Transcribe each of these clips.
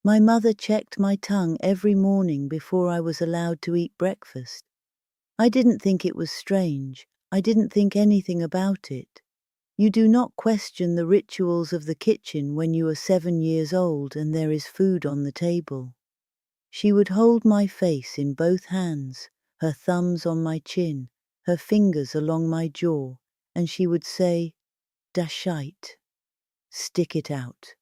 My mother checked my tongue every morning before I was allowed to eat breakfast. I didn't think it was strange. I didn't think anything about it. You do not question the rituals of the kitchen when you are 7 years old and there is food on the table. She would hold my face in both hands, her thumbs on my chin, her fingers along my jaw, and she would say, "Dashite, stick it out."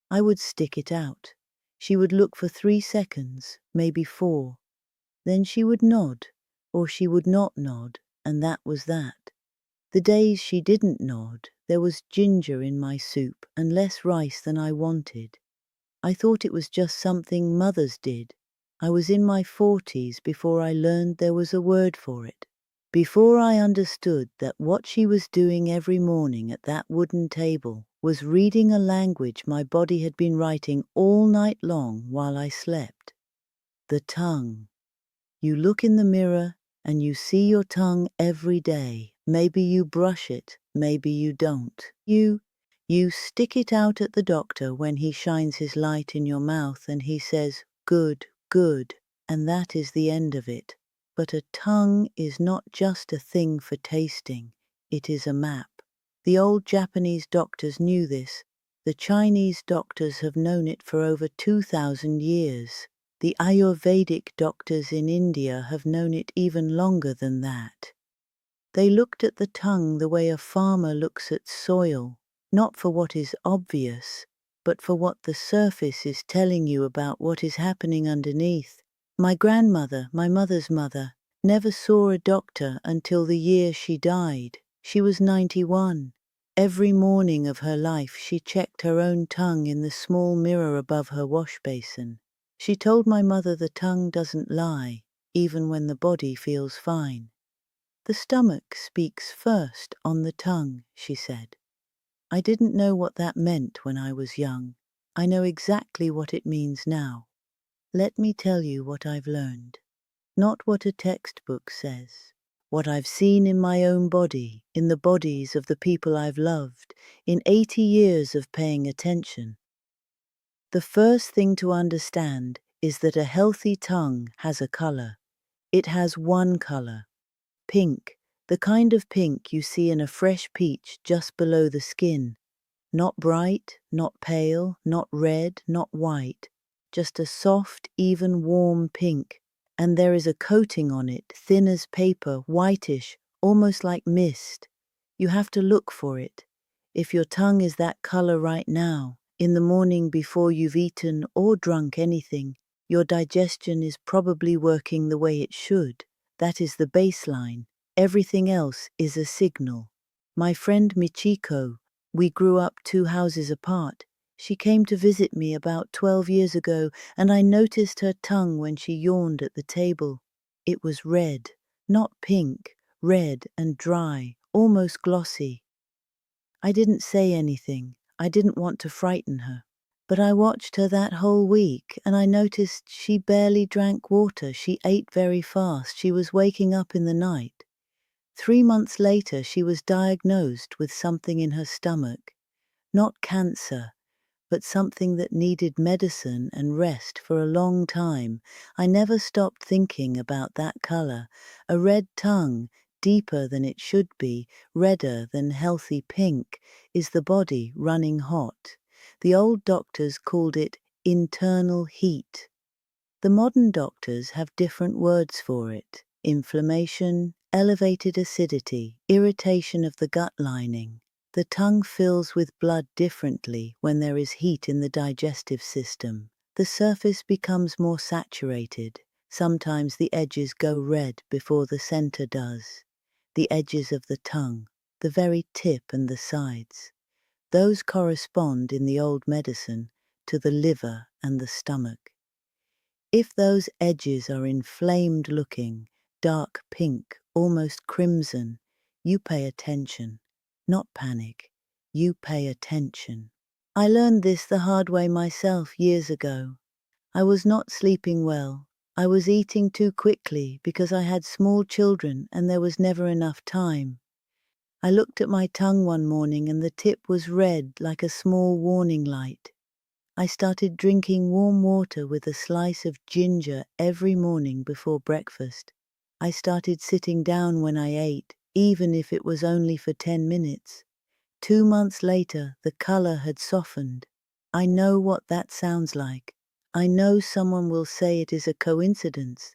I would stick it out. She would look for 3 seconds, maybe 4. Then she would nod, or she would not nod, and that was that. The days she didn't nod, there was ginger in my soup and less rice than I wanted. I thought it was just something mothers did. I was in my 40s before I learned there was a word for it. Before I understood that what she was doing every morning at that wooden table was reading a language my body had been writing all night long while I slept. The tongue. You look in the mirror and you see your tongue every day. Maybe you brush it, maybe you don't. You stick it out at the doctor when he shines his light in your mouth and he says, "Good, good," and that is the end of it. But a tongue is not just a thing for tasting, it is a map. The old Japanese doctors knew this. The Chinese doctors have known it for over 2,000 years. The Ayurvedic doctors in India have known it even longer than that. They looked at the tongue the way a farmer looks at soil, not for what is obvious, but for what the surface is telling you about what is happening underneath. My grandmother, my mother's mother, never saw a doctor until the year she died. She was 91. Every morning of her life she checked her own tongue in the small mirror above her wash basin. She told my mother the tongue doesn't lie, even when the body feels fine. The stomach speaks first on the tongue, she said. I didn't know what that meant when I was young. I know exactly what it means now. Let me tell you what I've learned. Not what a textbook says. What I've seen in my own body, in the bodies of the people I've loved, in 80 years of paying attention. The first thing to understand is that a healthy tongue has a color. It has one color. Pink, the kind of pink you see in a fresh peach just below the skin. Not bright, not pale, not red, not white. Just a soft, even warm pink. And there is a coating on it, thin as paper, whitish, almost like mist. You have to look for it. If your tongue is that color right now, in the morning before you've eaten or drunk anything, your digestion is probably working the way it should. That is the baseline. Everything else is a signal. My friend Michiko, we grew up 2 houses apart. She came to visit me about 12 years ago, and I noticed her tongue when she yawned at the table. It was red, not pink, red and dry, almost glossy. I didn't say anything. I didn't want to frighten her. But I watched her that whole week, and I noticed she barely drank water. She ate very fast. She was waking up in the night. 3 months later, she was diagnosed with something in her stomach. Not cancer, but something that needed medicine and rest for a long time. I never stopped thinking about that color. A red tongue, deeper than it should be, redder than healthy pink, is the body running hot. The old doctors called it internal heat. The modern doctors have different words for it: inflammation, elevated acidity, irritation of the gut lining. The tongue fills with blood differently when there is heat in the digestive system. The surface becomes more saturated. Sometimes the edges go red before the center does. The edges of the tongue, the very tip and the sides. Those correspond in the old medicine to the liver and the stomach. If those edges are inflamed looking, dark pink, almost crimson, you pay attention. Not panic. You pay attention. I learned this the hard way myself years ago. I was not sleeping well. I was eating too quickly because I had small children and there was never enough time. I looked at my tongue one morning and the tip was red like a small warning light. I started drinking warm water with a slice of ginger every morning before breakfast. I started sitting down when I ate, even if it was only for 10 minutes. 2 months later, the color had softened. I know what that sounds like. I know someone will say it is a coincidence.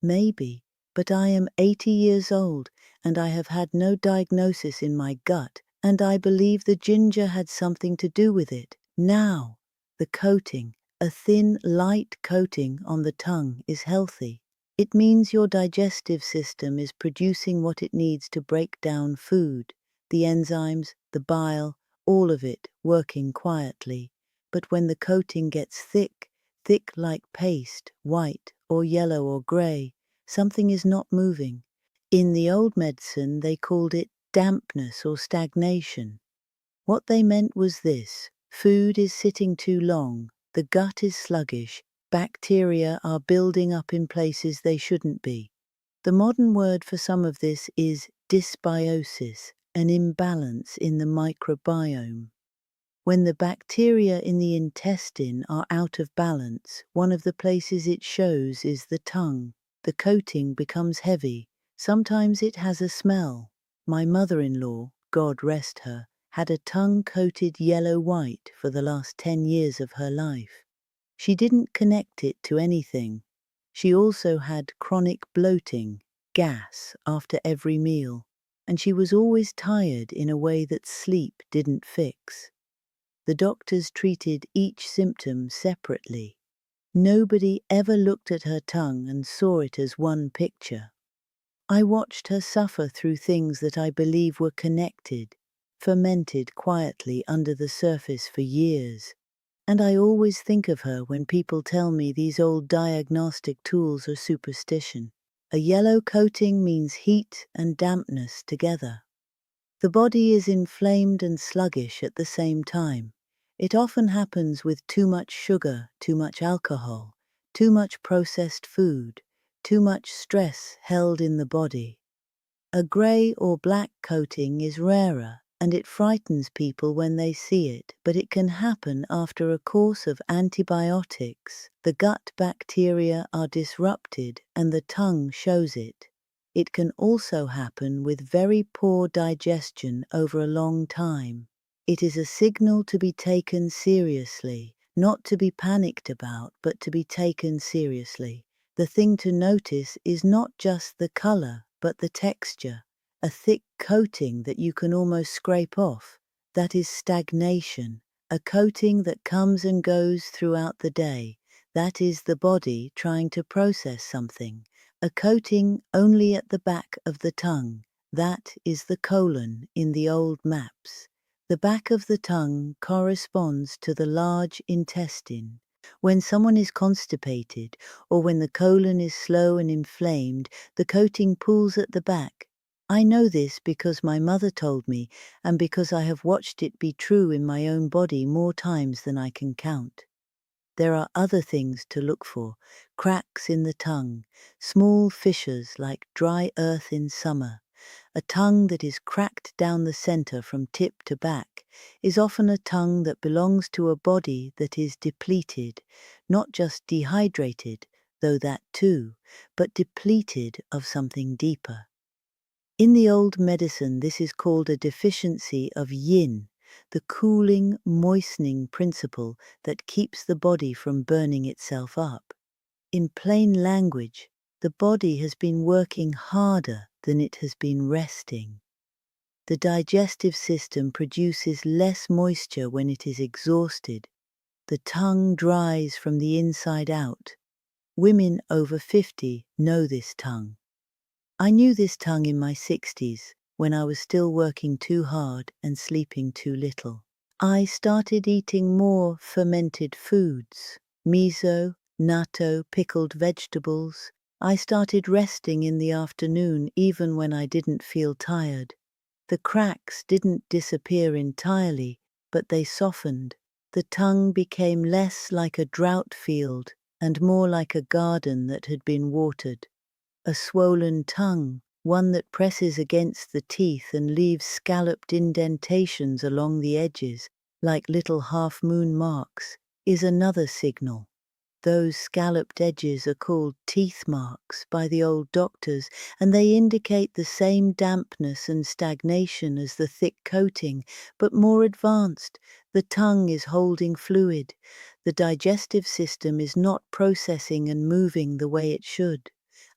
Maybe, but I am 80 years old and I have had no diagnosis in my gut, and I believe the ginger had something to do with it. Now, the coating, a thin, light coating on the tongue, is healthy. It means your digestive system is producing what it needs to break down food, the enzymes, the bile, all of it working quietly. But when the coating gets thick, thick like paste, white or yellow or grey, something is not moving. In the old medicine, they called it dampness or stagnation. What they meant was this: food is sitting too long, the gut is sluggish, bacteria are building up in places they shouldn't be. The modern word for some of this is dysbiosis, an imbalance in the microbiome. When the bacteria in the intestine are out of balance, one of the places it shows is the tongue. The coating becomes heavy. Sometimes it has a smell. My mother-in-law, God rest her, had a tongue coated yellow-white for the last 10 years of her life. She didn't connect it to anything. She also had chronic bloating, gas, after every meal, and she was always tired in a way that sleep didn't fix. The doctors treated each symptom separately. Nobody ever looked at her tongue and saw it as one picture. I watched her suffer through things that I believe were connected, fermented quietly under the surface for years. And I always think of her when people tell me these old diagnostic tools are superstition. A yellow coating means heat and dampness together. The body is inflamed and sluggish at the same time. It often happens with too much sugar, too much alcohol, too much processed food, too much stress held in the body. A grey or black coating is rarer, and it frightens people when they see it, but it can happen after a course of antibiotics. The gut bacteria are disrupted and the tongue shows it. It can also happen with very poor digestion over a long time. It is a signal to be taken seriously, not to be panicked about, but to be taken seriously. The thing to notice is not just the color, but the texture. A thick coating that you can almost scrape off. That is stagnation. A coating that comes and goes throughout the day. That is the body trying to process something. A coating only at the back of the tongue. That is the colon in the old maps. The back of the tongue corresponds to the large intestine. When someone is constipated, or when the colon is slow and inflamed, the coating pulls at the back. I know this because my mother told me, and because I have watched it be true in my own body more times than I can count. There are other things to look for: cracks in the tongue, small fissures like dry earth in summer. A tongue that is cracked down the center from tip to back is often a tongue that belongs to a body that is depleted, not just dehydrated, though that too, but depleted of something deeper. In the old medicine, this is called a deficiency of yin, the cooling, moistening principle that keeps the body from burning itself up. In plain language, the body has been working harder than it has been resting. The digestive system produces less moisture when it is exhausted. The tongue dries from the inside out. Women over 50 know this tongue. I knew this tongue in my 60s, when I was still working too hard and sleeping too little. I started eating more fermented foods, miso, natto, pickled vegetables. I started resting in the afternoon even when I didn't feel tired. The cracks didn't disappear entirely, but they softened. The tongue became less like a drought field and more like a garden that had been watered. A swollen tongue, one that presses against the teeth and leaves scalloped indentations along the edges, like little half-moon marks, is another signal. Those scalloped edges are called teeth marks by the old doctors, and they indicate the same dampness and stagnation as the thick coating, but more advanced. The tongue is holding fluid. The digestive system is not processing and moving the way it should.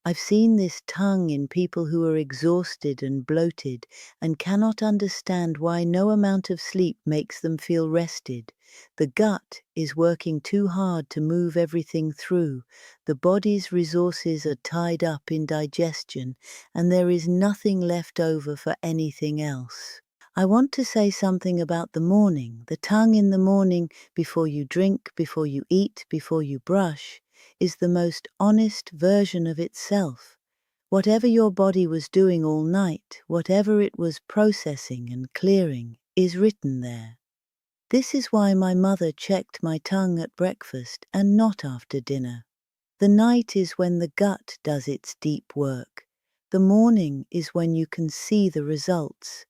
I've seen this tongue in people who are exhausted and bloated and cannot understand why no amount of sleep makes them feel rested. The gut is working too hard to move everything through. The body's resources are tied up in digestion, and there is nothing left over for anything else. I want to say something about the morning. The tongue in the morning, before you drink, before you eat, before you brush, is the most honest version of itself. Whatever your body was doing all night, whatever it was processing and clearing, is written there. This is why my mother checked my tongue at breakfast and not after dinner. The night is when the gut does its deep work. The morning is when you can see the results.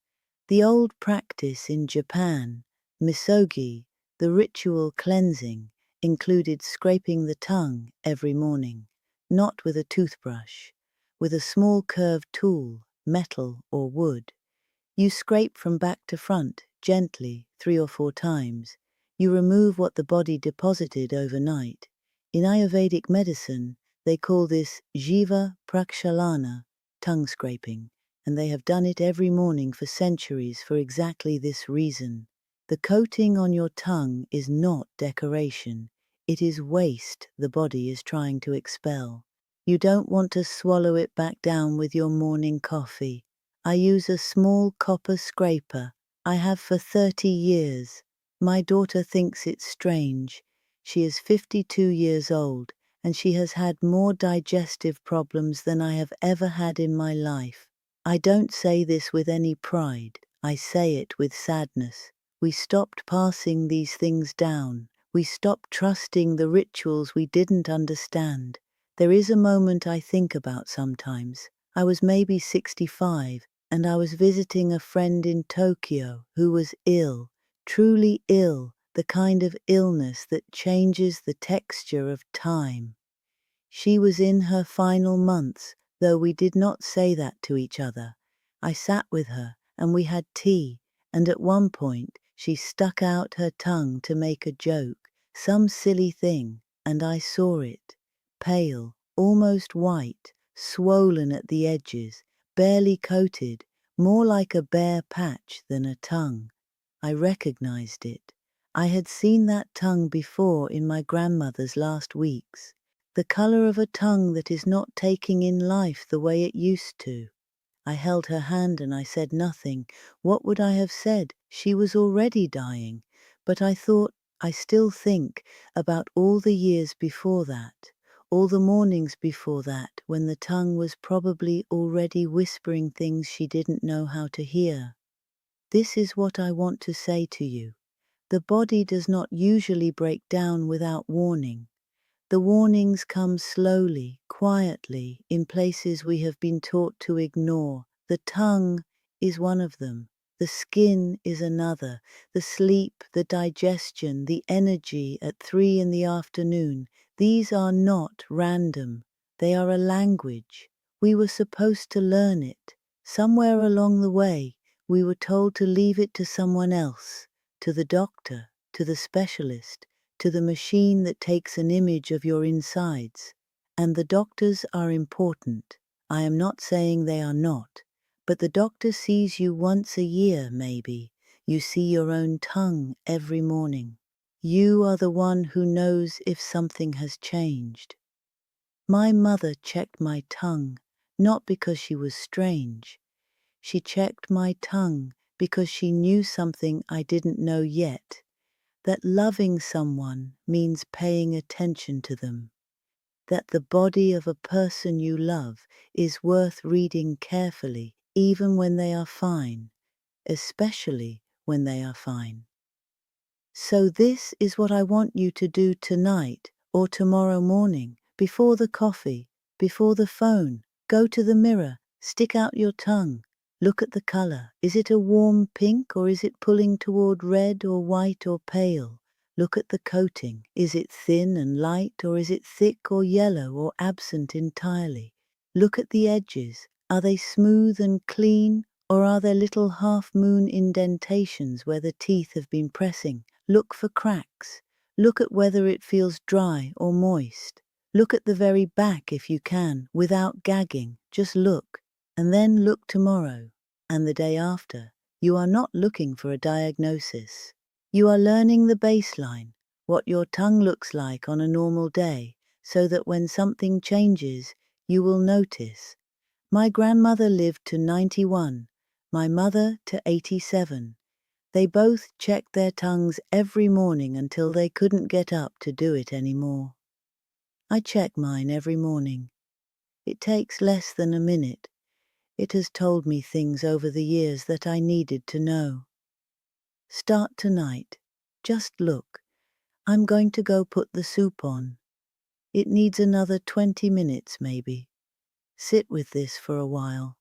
The old practice in Japan, misogi, the ritual cleansing, included scraping the tongue every morning, not with a toothbrush, with a small curved tool, metal or wood. You scrape from back to front, gently, 3 or 4 times. You remove what the body deposited overnight. In Ayurvedic medicine, they call this jiva prakshalana, tongue scraping, and they have done it every morning for centuries for exactly this reason. The coating on your tongue is not decoration. It is waste the body is trying to expel. You don't want to swallow it back down with your morning coffee. I use a small copper scraper. I have for 30 years. My daughter thinks it's strange. She is 52 years old, and she has had more digestive problems than I have ever had in my life. I don't say this with any pride. I say it with sadness. We stopped passing these things down. We stopped trusting the rituals we didn't understand. There is a moment I think about sometimes. I was maybe 65, and I was visiting a friend in Tokyo who was ill, truly ill, the kind of illness that changes the texture of time. She was in her final months, though we did not say that to each other. I sat with her, and we had tea, and at one point she stuck out her tongue to make a joke, some silly thing, and I saw it. Pale, almost white, swollen at the edges, barely coated, more like a bare patch than a tongue. I recognized it. I had seen that tongue before in my grandmother's last weeks. The color of a tongue that is not taking in life the way it used to. I held her hand and I said nothing. What would I have said? She was already dying. But I thought, I still think, about all the years before that, all the mornings before that, when the tongue was probably already whispering things she didn't know how to hear. This is what I want to say to you. The body does not usually break down without warning. The warnings come slowly, quietly, in places we have been taught to ignore. The tongue is one of them. The skin is another. The sleep, the digestion, the energy at 3 in the afternoon. These are not random. They are a language. We were supposed to learn it. Somewhere along the way, we were told to leave it to someone else, to the doctor, to the specialist, to the machine that takes an image of your insides. And the doctors are important. I am not saying they are not. But the doctor sees you once a year, maybe. You see your own tongue every morning. You are the one who knows if something has changed. My mother checked my tongue, not because she was strange. She checked my tongue because she knew something I didn't know yet. That loving someone means paying attention to them. That the body of a person you love is worth reading carefully, even when they are fine, especially when they are fine. So this is what I want you to do tonight or tomorrow morning, before the coffee, before the phone. Go to the mirror, stick out your tongue. Look at the color. Is it a warm pink or is it pulling toward red or white or pale? Look at the coating. Is it thin and light, or is it thick or yellow or absent entirely? Look at the edges. Are they smooth and clean, or are there little half-moon indentations where the teeth have been pressing? Look for cracks. Look at whether it feels dry or moist. Look at the very back if you can, without gagging. Just look. And then look tomorrow, and the day after. You are not looking for a diagnosis. You are learning the baseline, what your tongue looks like on a normal day, so that when something changes, you will notice. My grandmother lived to 91, my mother to 87. They both checked their tongues every morning until they couldn't get up to do it anymore. I check mine every morning. It takes less than a minute. It has told me things over the years that I needed to know. Start tonight. Just look. I'm going to go put the soup on. It needs another 20 minutes maybe. Sit with this for a while.